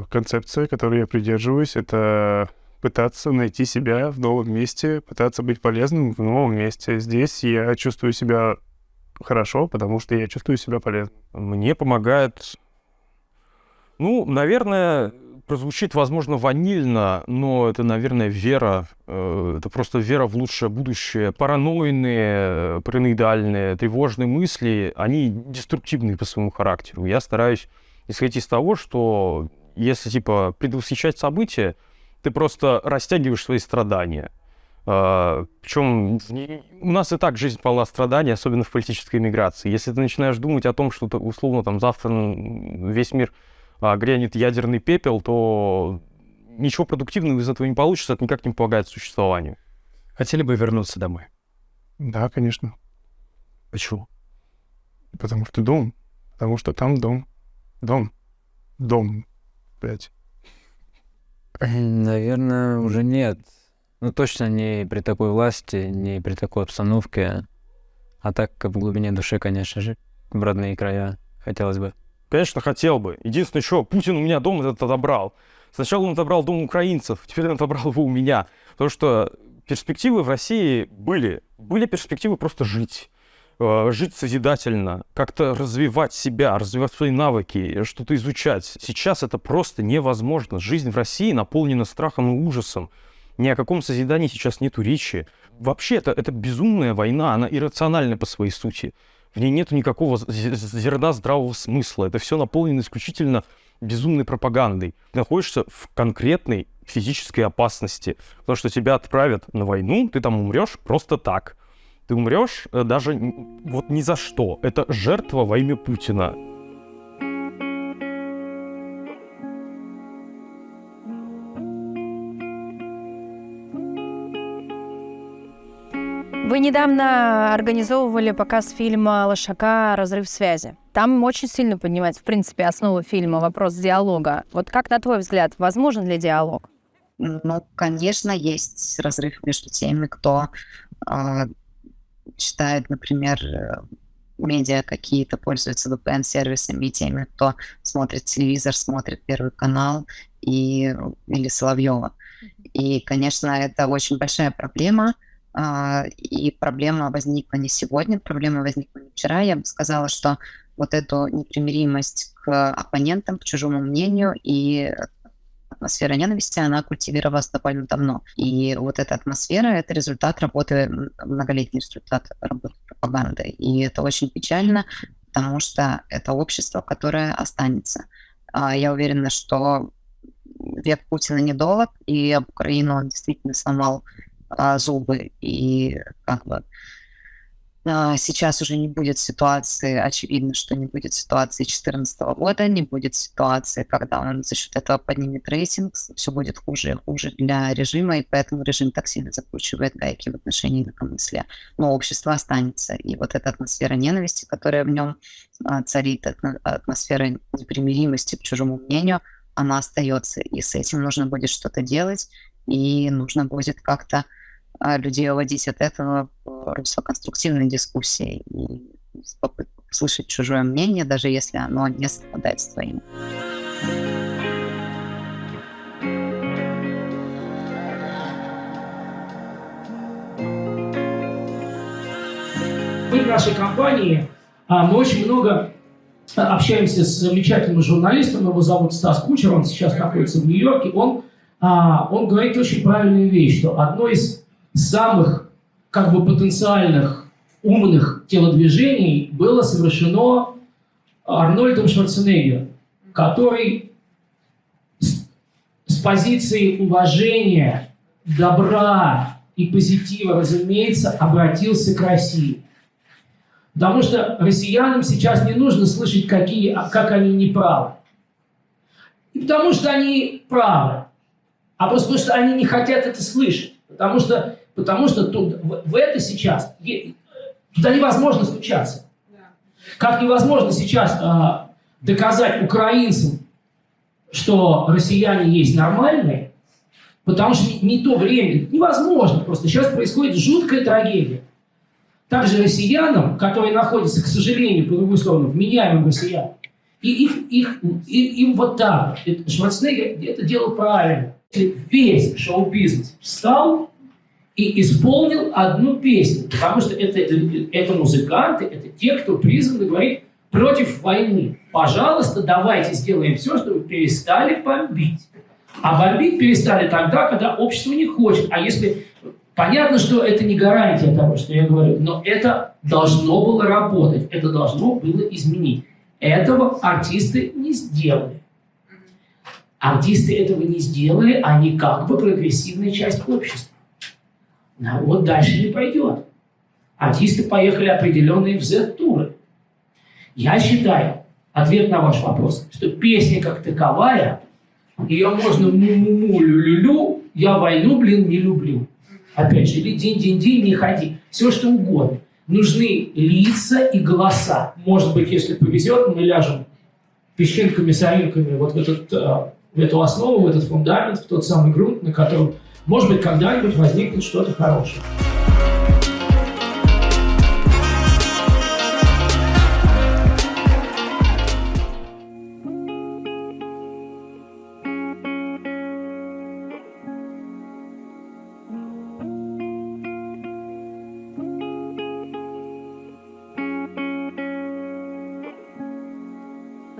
концепция, которой я придерживаюсь, это пытаться найти себя в новом месте, пытаться быть полезным в новом месте. Здесь я чувствую себя хорошо, потому что я чувствую себя полезным. Мне помогает, наверное, прозвучит, возможно, ванильно, но это, наверное, вера. Это просто вера в лучшее будущее. Параноидные, параноидальные, тревожные мысли, они деструктивны по своему характеру. Я стараюсь исходить из того, что если, предвосхищать события, ты просто растягиваешь свои страдания. Причем у нас и так жизнь полна страданий, особенно в политической миграции. Если ты начинаешь думать о том, что условно там завтра весь мир грянет ядерный пепел, то ничего продуктивного из этого не получится, это никак не помогает существованию. Хотели бы вернуться домой? Да, конечно. Почему? Потому что дом. Потому что там дом. Дом. Опять. Наверное, уже нет. Точно не при такой власти, не при такой обстановке. А так, в глубине души, конечно же, в родные края хотелось бы. Конечно, хотел бы. Единственное, что Путин у меня дом этот отобрал. Сначала он отобрал дом украинцев, теперь он отобрал его у меня. Потому что перспективы в России были. Были перспективы просто жить. Жить созидательно, как-то развивать себя, развивать свои навыки, что-то изучать. Сейчас это просто невозможно. Жизнь в России наполнена страхом и ужасом. Ни о каком созидании сейчас нету речи. Вообще, это безумная война, она иррациональна по своей сути. В ней нету никакого зерна здравого смысла. Это все наполнено исключительно безумной пропагандой. Ты находишься в конкретной физической опасности. Потому что тебя отправят на войну, ты там умрешь просто так. Ты умрешь даже ни за что. Это жертва во имя Путина. Вы недавно организовывали показ фильма Лошака «Разрыв связи». Там очень сильно поднимается, в принципе, основа фильма, вопрос диалога. Вот как, на твой взгляд, возможен ли диалог? Конечно, есть разрыв между теми, кто читает, например, медиа какие-то, пользуются VPN-сервисами, и теми, кто смотрит телевизор, смотрит Первый канал или Соловьева. И, конечно, это очень большая проблема. И проблема возникла не сегодня, проблема возникла не вчера. Я бы сказала, что вот эту непримиримость к оппонентам, к чужому мнению и атмосфера ненависти, она культивировалась довольно давно. И вот эта атмосфера — это результат работы, многолетний результат работы пропаганды. И это очень печально, потому что это общество, которое останется. Я уверена, что век Путина недолог, и об Украину он действительно сломал зубы, и как бы сейчас уже не будет ситуации, очевидно, что не будет ситуации 2014 года, не будет ситуации, когда он за счет этого поднимет рейтинг, все будет хуже и хуже для режима, и поэтому режим так сильно закручивает гайки в отношении инакомыслия. Но общество останется, и вот эта атмосфера ненависти, которая в нем царит, атмосфера непримиримости к чужому мнению, она остается, и с этим нужно будет что-то делать, и нужно будет как-то людей уводить от этого в русло конструктивной дискуссии и слышать чужое мнение, даже если оно не совпадает с твоим. Мы в нашей компании мы очень много общаемся с замечательным журналистом, его зовут Стас Кучер, он сейчас находится в Нью-Йорке. Он говорит очень правильную вещь, что одно из самых как бы потенциальных умных телодвижений было совершено Арнольдом Шварценеггером, который с позиции уважения, добра и позитива, разумеется, обратился к России. Потому что россиянам сейчас не нужно слышать, как они неправы. И потому что они правы, а просто потому что они не хотят это слышать. Потому что тут, в это сейчас, туда невозможно стучаться. Как невозможно сейчас доказать украинцам, что россияне есть нормальные, потому что не то время, невозможно просто. Сейчас происходит жуткая трагедия. Также россиянам, которые находятся, к сожалению, по другую сторону, вменяемым россиянам, им вот так. Шварценеггер это делал правильно. Весь шоу-бизнес встал и исполнил одну песню, потому что это музыканты, это те, кто призваны говорить против войны. Пожалуйста, давайте сделаем все, чтобы перестали бомбить. А бомбить перестали тогда, когда общество не хочет. А если... Понятно, что это не гарантия того, что я говорю, но это должно было работать, это должно было изменить. Этого артисты не сделали. Артисты этого не сделали, они как бы прогрессивная часть общества. Народ дальше не пойдет. Артисты поехали определенные в Z-туры. Я считаю, ответ на ваш вопрос, что песня как таковая, ее можно му-му-му-лю-лю-лю, я войну, не люблю. Опять же, или динь-динь-динь, не ходи. Все, что угодно. Нужны лица и голоса. Может быть, если повезет, мы ляжем песчинками-соринками вот в эту основу, в этот фундамент, в тот самый грунт, на котором, может быть, когда-нибудь возникнет что-то хорошее.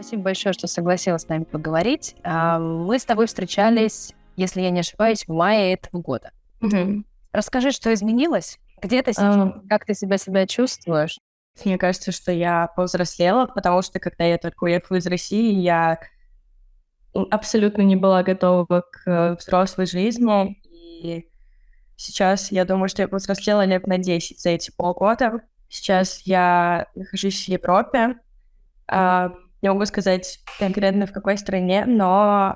Спасибо большое, что согласилась с нами поговорить. Мы с тобой встречались, если я не ошибаюсь, в мае этого года. Расскажи, что изменилось? Где ты сейчас? Как ты себя чувствуешь? Мне кажется, что я повзрослела, потому что, когда я только уехала из России, я абсолютно не была готова к взрослой жизни. И сейчас я думаю, что я повзрослела лет на 10 за эти полгода. Сейчас я нахожусь в Европе. Не могу сказать конкретно в какой стране, но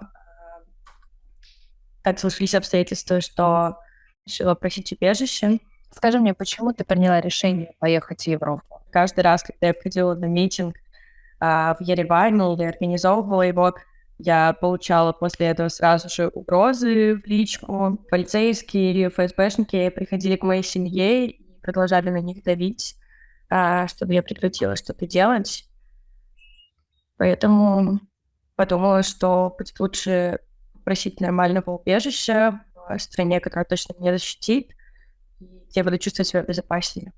так сложились обстоятельства, что решила просить убежище. Скажи мне, почему ты приняла решение поехать в Европу? Каждый раз, когда я приходила на митинг в Ереване или организовывала его, я получала после этого сразу же угрозы в личку. Полицейские или ФСБшники приходили к моей семье и продолжали на них давить, чтобы я прекратила что-то делать. Поэтому подумала, что будет лучше просить нормального убежища в стране, которая точно меня защитит, и где я буду чувствовать себя безопаснее.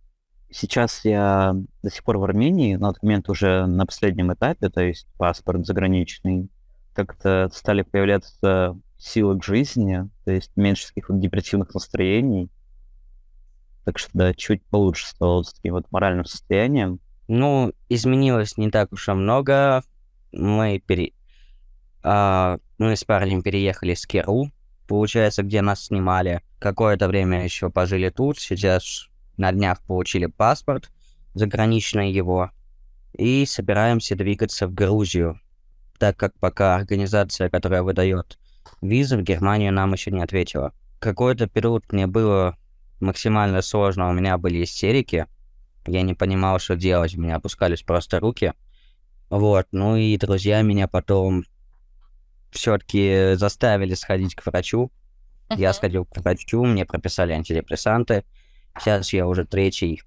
Сейчас я до сих пор в Армении, на тот момент уже на последнем этапе, то есть паспорт заграничный. Как-то стали появляться силы к жизни, то есть меньше таких вот депрессивных настроений. Так что, да, чуть получше стало с таким вот моральным состоянием. Ну, изменилось не так уж и много. Мы Мы с парнем переехали с Керу, получается, где нас снимали. Какое-то время еще пожили тут, сейчас на днях получили паспорт, заграничный его, и собираемся двигаться в Грузию, так как пока организация, которая выдает визы в Германию, нам еще не ответила. Какой-то период мне было максимально сложно, у меня были истерики, я не понимал, что делать, у меня опускались просто руки. Вот, ну и друзья меня потом все-таки заставили сходить к врачу. Я сходил к врачу, мне прописали антидепрессанты. Сейчас я уже 3-й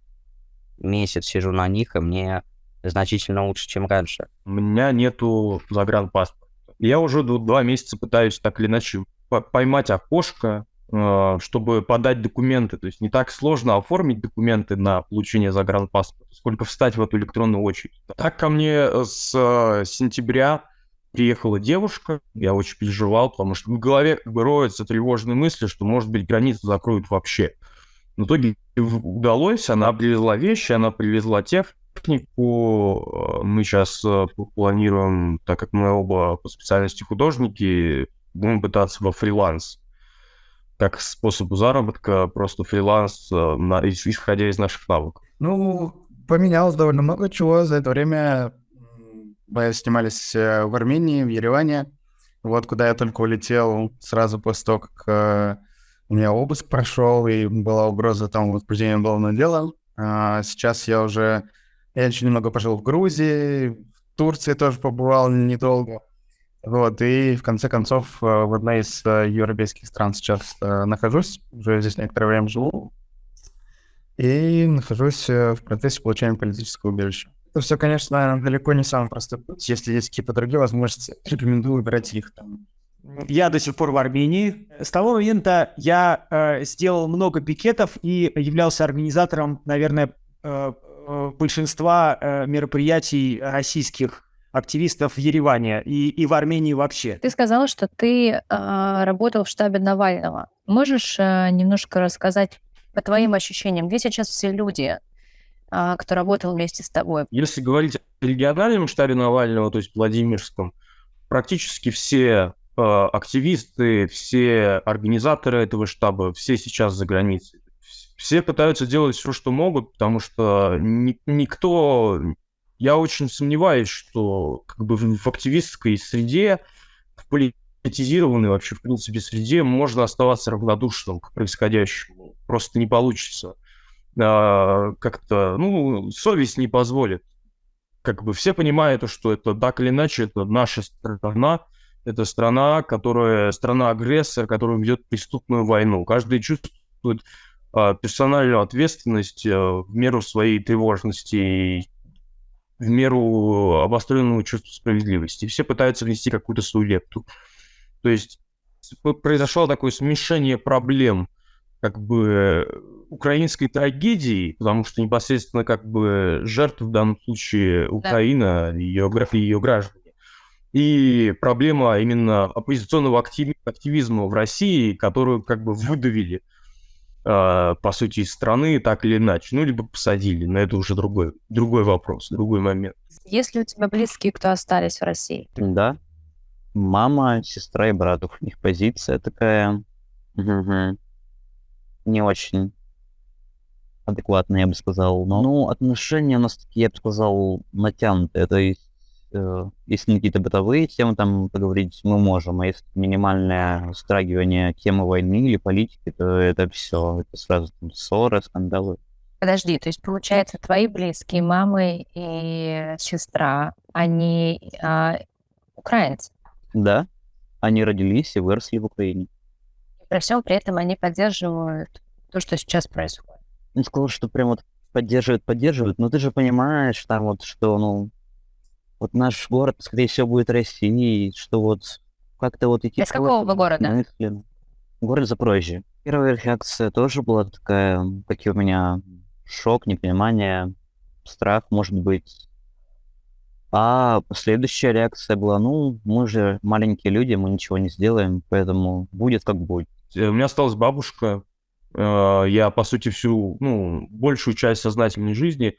месяц сижу на них, и мне значительно лучше, чем раньше. У меня нету загранпаспорта. Я уже 2 месяца пытаюсь так или иначе поймать окошко, чтобы подать документы. То есть не так сложно оформить документы на получение загранпаспорта, сколько встать в эту электронную очередь. Так ко мне с сентября приехала девушка, я очень переживал, потому что в голове как бы роются тревожные мысли, что, может быть, границу закроют вообще. В итоге удалось, она привезла вещи, она привезла технику. Мы сейчас планируем, так как мы оба по специальности художники, будем пытаться во фриланс. Как способ заработка, просто фриланс, исходя из наших навыков. Ну, поменялось довольно много чего за это время. Мы снимались в Армении, в Ереване. Вот куда я только улетел сразу после того, как у меня обыск прошел, и была угроза там возбуждения уголовного дела. Сейчас я еще немного пожил в Грузии, в Турции тоже побывал недолго. Вот, и в конце концов в одной из европейских стран сейчас нахожусь, уже здесь некоторое время живу, и нахожусь в процессе получения политического убежища. Это все, конечно, далеко не самый простой путь. Если есть какие-то другие возможности, рекомендую выбирать их там. Я до сих пор в Армении. С того момента я сделал много пикетов и являлся организатором, наверное, большинства мероприятий российских активистов в Ереване и в Армении вообще. Ты сказала, что ты работал в штабе Навального. Можешь немножко рассказать по твоим ощущениям, где сейчас все люди, кто работал вместе с тобой? Если говорить о региональном штабе Навального, то есть Владимирском, практически все активисты, все организаторы этого штаба, все сейчас за границей. Все пытаются делать все, что могут, потому что никто... Я очень сомневаюсь, что как бы в активистской среде, в политизированной вообще, в принципе, среде можно оставаться равнодушным к происходящему. Просто не получится. Как-то, совесть не позволит. Как бы все понимают, что это так или иначе, это наша страна, это страна-агрессор, которая ведет преступную войну. Каждый чувствует персональную ответственность в меру своей тревожности и в меру обостренного чувства справедливости. Все пытаются внести какую-то свою лепту. То есть произошло такое смешение проблем как бы украинской трагедии, потому что непосредственно как бы жертв в данном случае Украина, ее граждане. И проблема именно оппозиционного активизма в России, которую как бы выдавили, по сути, из страны так или иначе. Либо посадили, но это уже другой вопрос, другой момент. Есть ли у тебя близкие, кто остались в России? Да. Мама, сестра и брат. У них позиция такая не очень адекватная, я бы сказал. Но отношения у нас такие, я бы сказал, натянутые. То есть, если какие-то бытовые темы там поговорить мы можем, а если минимальное затрагивание темы войны или политики, то это все, это сразу там ссоры, скандалы. Подожди, то есть, получается, твои близкие, мама и сестра, они украинцы? Да, они родились и выросли в Украине. При всем при этом они поддерживают то, что сейчас происходит. Не сказал, что прям вот поддерживают, но ты же понимаешь, там вот, что, вот наш город, скорее всего, будет Россией, что вот как-то вот идти... Из какого вы города? Город Запорожье. Первая реакция тоже была такая, как и у меня, шок, непонимание, страх, может быть. А последующая реакция была, мы же маленькие люди, мы ничего не сделаем, поэтому будет как будет. У меня осталась бабушка. Я, по сути, большую часть сознательной жизни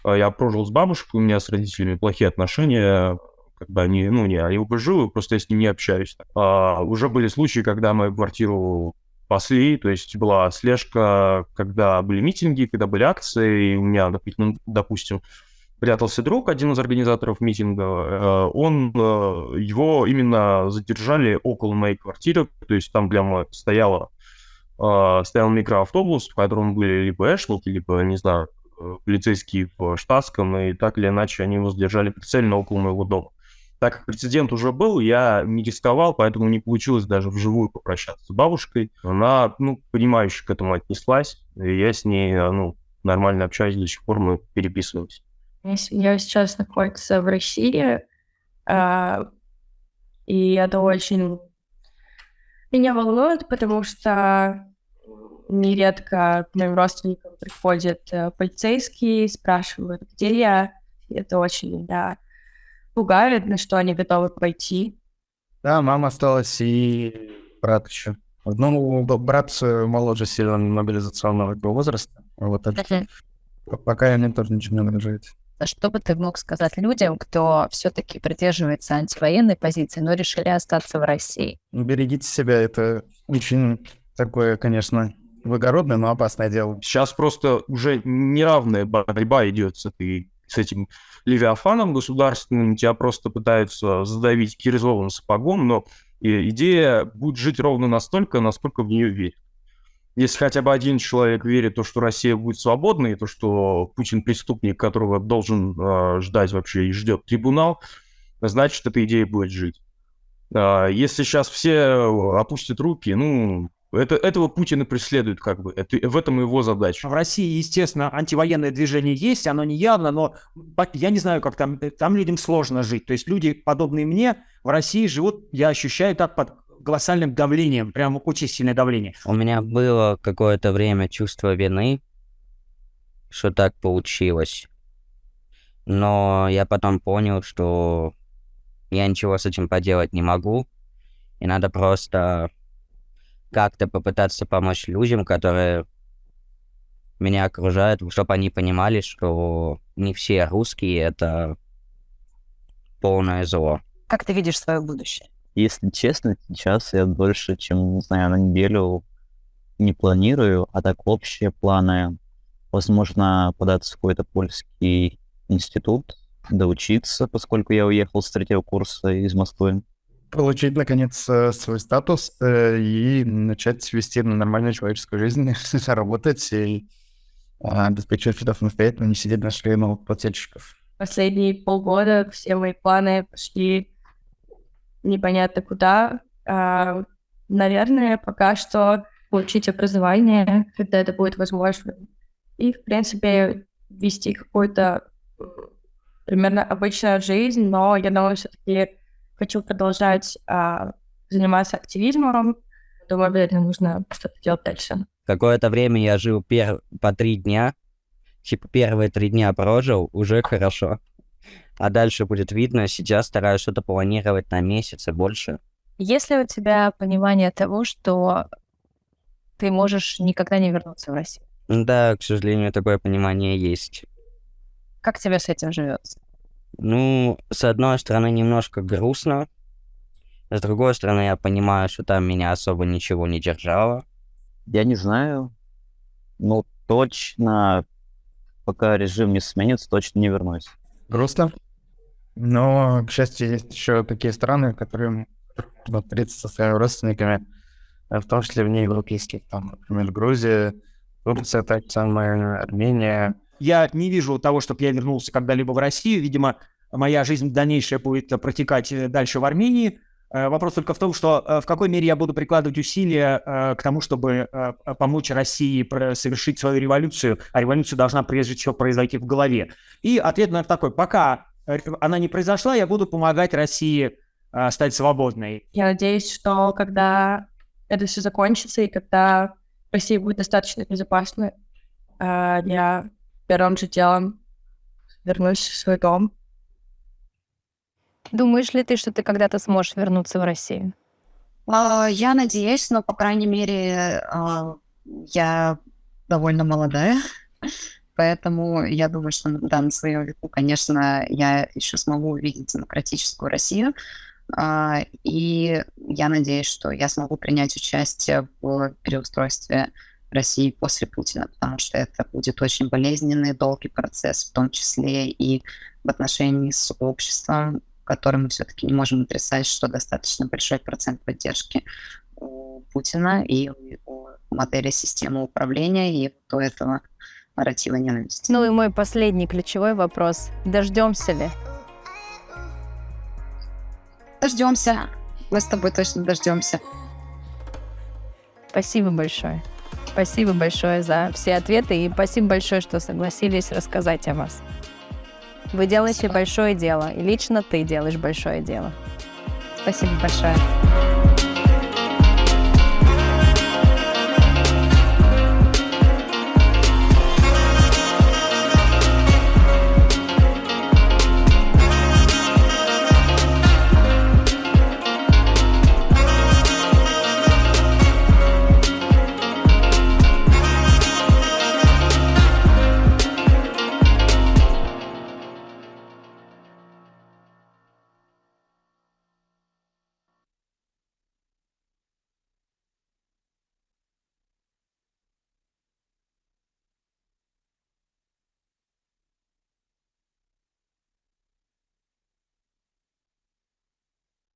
я прожил с бабушкой, у меня с родителями плохие отношения, как бы они, ну, я его живу, просто я с ним не общаюсь. Уже были случаи, когда мою квартиру пасли, то есть была слежка, когда были митинги, когда были акции, и у меня, допустим, прятался друг, один из организаторов митинга, его именно задержали около моей квартиры, то есть там прямо стоял микроавтобус, в котором были либо эшники, либо, не знаю, полицейские в штатском, и так или иначе они его задержали прицельно около моего дома. Так как прецедент уже был, я не рисковал, поэтому не получилось даже вживую попрощаться с бабушкой. Она, понимающе к этому отнеслась, и я с ней, нормально общаюсь, до сих пор мы переписываемся. Я сейчас находится в России, и это очень меня волнует, потому что нередко к моим родственникам приходят полицейские, спрашивают, где я. И это очень, пугает, на что они готовы пойти. Да, мама осталась и брат еще. Брат моложе сильно мобилизационного возраста. Вот это. Пока мне тоже ничего не угрожает. Что бы ты мог сказать людям, кто все-таки придерживается антивоенной позиции, но решили остаться в России? Берегите себя, это очень такое, конечно, благородное, но опасное дело. Сейчас просто уже неравная борьба идет с этим левиафаном государственным, тебя просто пытаются задавить кирзовым сапогом, но идея будет жить ровно настолько, насколько в нее верит. Если хотя бы один человек верит в то, что Россия будет свободной, и то, что Путин преступник, которого должен ждать вообще и ждет трибунал, значит, эта идея будет жить. Если сейчас все опустят руки, этого Путин и преследует, как бы. В этом его задача. В России, естественно, антивоенное движение есть, оно не явно, но я не знаю, как там людям сложно жить. То есть люди, подобные мне, в России живут, я ощущаю так под колоссальным давлением, прям очень сильное давление. У меня было какое-то время чувство вины, что так получилось. Но я потом понял, что я ничего с этим поделать не могу. И надо просто как-то попытаться помочь людям, которые меня окружают, чтобы они понимали, что не все русские — это полное зло. Как ты видишь свое будущее? Если честно, сейчас я больше, чем, не знаю, на неделю не планирую, а так общие планы. Возможно, податься в какой-то польский институт, доучиться, поскольку я уехал с 3-го курса из Москвы. Получить, наконец, свой статус и начать вести нормальную человеческую жизнь, работать и обеспечивать себя самостоятельно, не сидеть на шее налогоплательщиков. Последние полгода все мои планы пошли непонятно куда. Наверное, пока что получить образование, когда это будет возможно. И, в принципе, вести какую-то примерно обычную жизнь, но я думаю, все-таки хочу продолжать заниматься активизмом. Думаю, обязательно нужно что-то делать дальше. Какое-то время я жил по 3 дня. Первые 3 дня прожил, уже хорошо. А дальше будет видно. Сейчас стараюсь что-то планировать на месяц и больше. Есть ли у тебя понимание того, что ты можешь никогда не вернуться в Россию? Да, к сожалению, такое понимание есть. Как тебе с этим живется? С одной стороны, немножко грустно. С другой стороны, я понимаю, что там меня особо ничего не держало. Я не знаю. Точно, пока режим не сменится, точно не вернусь. Грустно. Но, к счастью, есть еще такие страны, которые можно встретиться со своими родственниками, в том числе вне европейских, например, Грузия, Турция, так самая Армения. Я не вижу того, чтобы я вернулся когда-либо в Россию. Видимо, моя жизнь дальнейшая будет протекать дальше в Армении. Вопрос только в том, что в какой мере я буду прикладывать усилия к тому, чтобы помочь России совершить свою революцию. А революция должна прежде всего произойти в голове. И ответ, наверное, такой. Пока она не произошла, я буду помогать России стать свободной. Я надеюсь, что когда это все закончится, и когда Россия будет достаточно безопасной, я первым же делом вернусь в свой дом. Думаешь ли ты, что ты когда-то сможешь вернуться в Россию? Я надеюсь, но, по крайней мере, я довольно молодая. Поэтому я думаю, что да, на своем веку, конечно, я еще смогу увидеть демократическую Россию. И я надеюсь, что я смогу принять участие в переустройстве России после Путина, потому что это будет очень болезненный, долгий процесс, в том числе и в отношении с обществом, в котором мы все-таки не можем отрицать, что достаточно большой процент поддержки у Путина и у модели системы управления, и до этого нарратива ненависти. Ну и мой последний ключевой вопрос. Дождемся ли? Дождемся. Мы с тобой точно дождемся. Спасибо большое. Спасибо большое за все ответы и спасибо большое, что согласились рассказать о вас. Вы делаете большое дело, и лично ты делаешь большое дело. Спасибо большое.